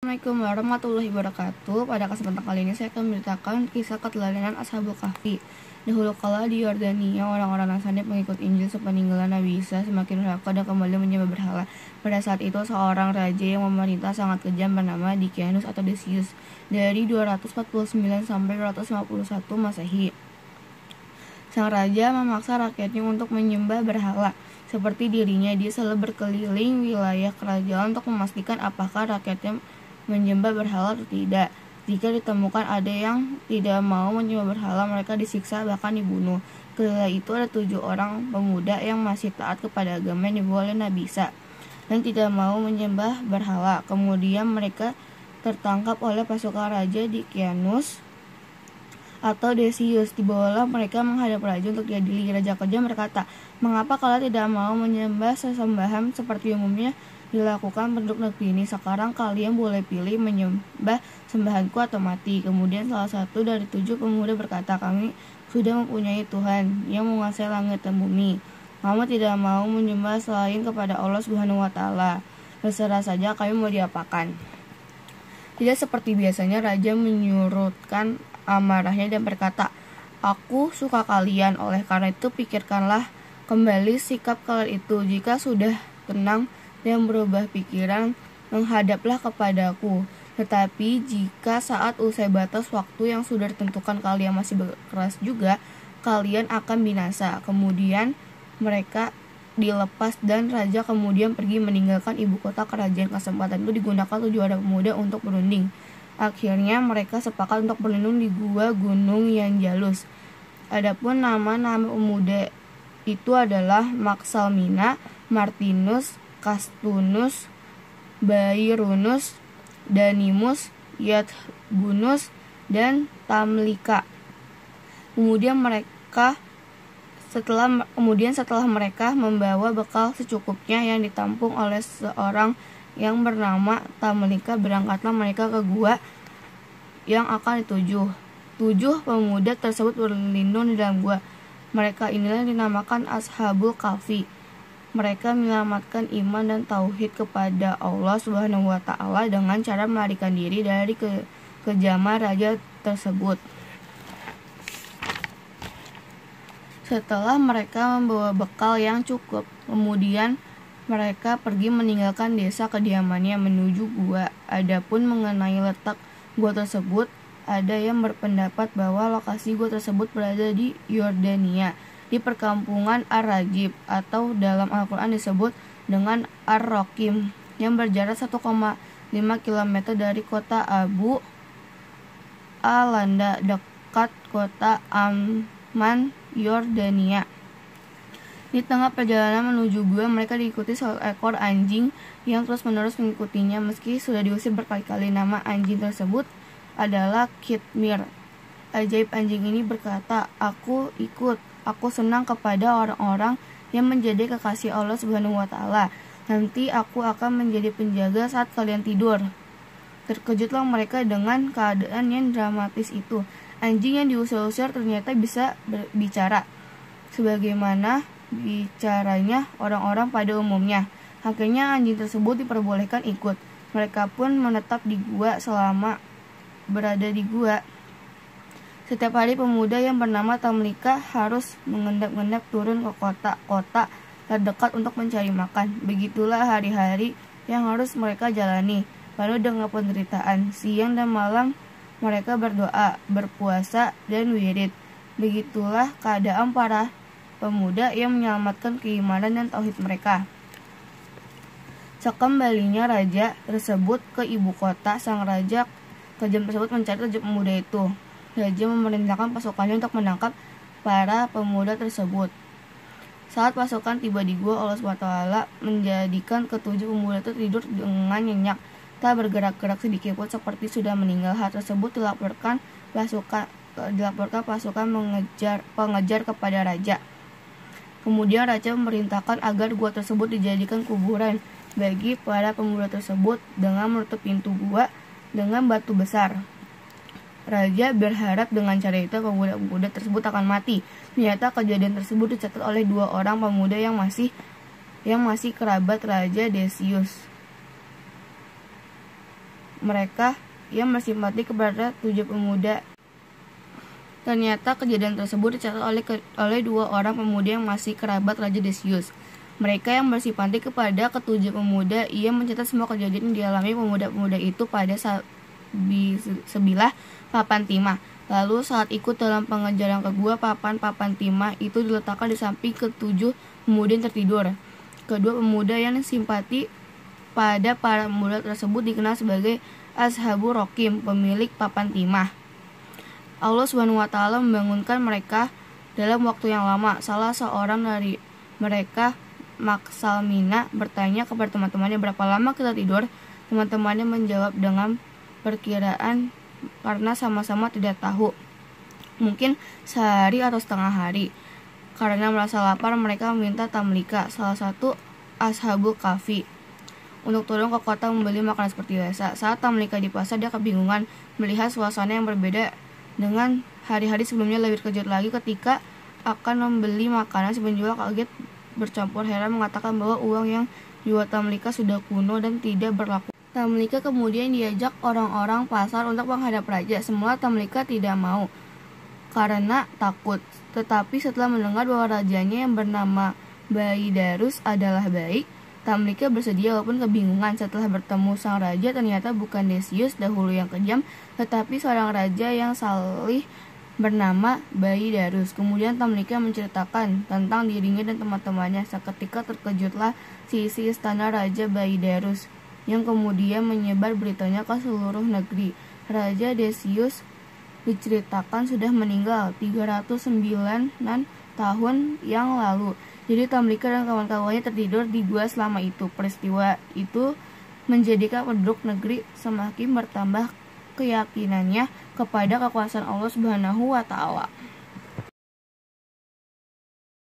Assalamualaikum warahmatullahi wabarakatuh. Pada kesempatan kali ini saya akan menceritakan kisah keteladanan Ashabul Kahfi. Dahulu kala di Yordania, orang-orang Nasrani pengikut Injil sepeninggalan Nabi Isa semakin durhaka dan kembali menyembah berhala. Pada saat itu seorang raja yang memerintah sangat kejam bernama Decianus atau Decius dari 249 sampai 251 Masehi. Sang raja memaksa rakyatnya untuk menyembah berhala. Seperti dirinya, dia selalu berkeliling wilayah kerajaan untuk memastikan apakah rakyatnya menyembah berhala atau tidak. Jika ditemukan ada yang tidak mau menyembah berhala, mereka disiksa bahkan dibunuh. Ketika itu ada 7 orang pemuda yang masih taat kepada agama yang dibawa oleh Nabi Isa dan tidak mau menyembah berhala. Kemudian mereka tertangkap oleh pasukan Raja Decianus atau Decius. Dibawalah mereka menghadap raja untuk diadili. Raja kejam berkata, "Mengapa kalian tidak mau menyembah sesembahan seperti umumnya dilakukan penduduk negeri ini? Sekarang kalian boleh pilih menyembah sembahanku atau mati." Kemudian salah satu dari 7 pemuda berkata, "Kami sudah mempunyai Tuhan yang menguasai langit dan bumi. Kami tidak mau menyembah selain kepada Allah Subhanahu wa Ta'ala. Terserah saja kami mau diapakan." Tidak seperti biasanya, raja menyurutkan amarahnya dan berkata, "Aku suka kalian, oleh karena itu pikirkanlah kembali sikap kalian itu. Jika sudah tenang dan berubah pikiran, menghadaplah kepadaku. Tetapi jika saat usai batas waktu yang sudah ditentukan kalian masih berkeras juga, kalian akan binasa." Kemudian mereka dilepas dan raja kemudian pergi meninggalkan ibu kota kerajaan. Kesempatan itu digunakan 7 orang pemuda untuk berunding. Akhirnya mereka sepakat untuk berlindung di gua gunung yang jalus. Adapun nama-nama pemuda itu adalah Maxalmina, Martinus, Castunus, Bairunus, Danimus, Yatbunus, dan Tamlika. Kemudian setelah mereka membawa bekal secukupnya yang ditampung oleh seorang yang bernama Tamlika, berangkatlah mereka ke gua yang akan dituju. 7 pemuda tersebut berlindung di dalam gua. Mereka inilah yang dinamakan Ashabul Kahfi. Mereka menyelamatkan iman dan tauhid kepada Allah Subhanahu wa Ta'ala dengan cara melarikan diri dari kejaman raja tersebut. Setelah mereka membawa bekal yang cukup, kemudian mereka pergi meninggalkan desa kediamannya menuju gua. Adapun mengenai letak gua tersebut, ada yang berpendapat bahwa lokasi gua tersebut berada di Yordania, di perkampungan Ar-Rajib, atau dalam Al-Quran disebut dengan Ar-Rokim, yang berjarak 1,5 km dari kota Abu Alanda, dekat kota Amman, Yordania. Di tengah perjalanan menuju gua, mereka diikuti seekor anjing yang terus-menerus mengikutinya meski sudah diusir berkali-kali. Nama anjing tersebut adalah Kitmir. Ajaib anjing ini berkata, "Aku ikut. Aku senang kepada orang-orang yang menjadi kekasih Allah Subhanahu wa Ta'ala. Nanti aku akan menjadi penjaga saat kalian tidur." Terkejutlah mereka dengan keadaan yang dramatis itu. Anjing yang diusir-usir ternyata bisa berbicara, sebagaimana bicaranya orang-orang pada umumnya. Akhirnya anjing tersebut diperbolehkan ikut. Mereka pun menetap di gua. Selama berada di gua, setiap hari pemuda yang bernama Tamlika harus mengendap-endap turun ke kota-kota terdekat untuk mencari makan. Begitulah hari-hari yang harus mereka jalani, penuh dengan penderitaan. Siang dan malam mereka berdoa, berpuasa, dan wirid. Begitulah keadaan para pemuda yang menyelamatkan keimanan dan tauhid mereka. Sekembalinya raja tersebut ke ibu kota, sang raja kejam tersebut mencari 7 pemuda itu. Raja memerintahkan pasukannya untuk menangkap para pemuda tersebut. Saat pasukan tiba di gua, Allah SWT menjadikan ke-7 pemuda itu tidur dengan nyenyak, tak bergerak-gerak sedikit pun, seperti sudah meninggal. Hal tersebut dilaporkan pasukan pengejar kepada raja. Kemudian raja memerintahkan agar gua tersebut dijadikan kuburan bagi para pemuda tersebut dengan menutup pintu gua dengan batu besar. Raja berharap dengan cara itu pemuda-pemuda tersebut akan mati. Ternyata kejadian tersebut dicatat oleh 2 orang pemuda yang masih kerabat Raja Decius. mereka yang bersimpati kepada 7 pemuda. Ternyata kejadian tersebut dicatat oleh 2 orang pemuda yang masih kerabat Raja Decius. Mereka yang bersimpati kepada ketujuh pemuda, ia mencatat semua kejadian yang dialami pemuda-pemuda itu pada sebilah papan timah. Lalu saat ikut dalam pengejaran ke gua, papan-papan timah itu diletakkan di samping ketujuh pemuda yang tertidur. Kedua pemuda yang simpati pada para pemuda tersebut dikenal sebagai Ashabur Rokim, pemilik papan timah. Allah SWT membangunkan mereka dalam waktu yang lama. Salah seorang dari mereka, Maksalmina, bertanya kepada teman-temannya, berapa lama kita tidur? Teman-temannya menjawab dengan perkiraan karena sama-sama tidak tahu. Mungkin sehari atau setengah hari. Karena merasa lapar, mereka meminta Tamlika, salah satu Ashabul Kahfi, untuk turun ke kota membeli makanan seperti biasa. Saat Tamlika di pasar, dia kebingungan melihat suasana yang berbeda dengan hari-hari sebelumnya. Lebih terkejut lagi ketika akan membeli makanan. Si penjual kaget bercampur heran mengatakan bahwa uang yang dijual Tamlika sudah kuno dan tidak berlaku. Tamlika kemudian diajak orang-orang pasar untuk menghadap raja. Semula Tamlika tidak mau karena takut. Tetapi setelah mendengar bahwa rajanya yang bernama Baidarus adalah baik, Tamlika bersedia walaupun kebingungan. Setelah bertemu sang raja, ternyata bukan Decius dahulu yang kejam, tetapi seorang raja yang salih bernama Baidarus. Kemudian Tamlika menceritakan tentang dirinya dan teman-temannya. Seketika terkejutlah si isi istana Raja Baidarus, yang kemudian menyebar beritanya ke seluruh negeri. Raja Decius diceritakan sudah meninggal 309 tahun yang lalu. Jadi Tamlika dan kawan-kawannya tertidur di gua selama itu. Peristiwa itu menjadikan penduduk negeri semakin bertambah keyakinannya kepada kekuasaan Allah Subhanahu wa Ta'ala.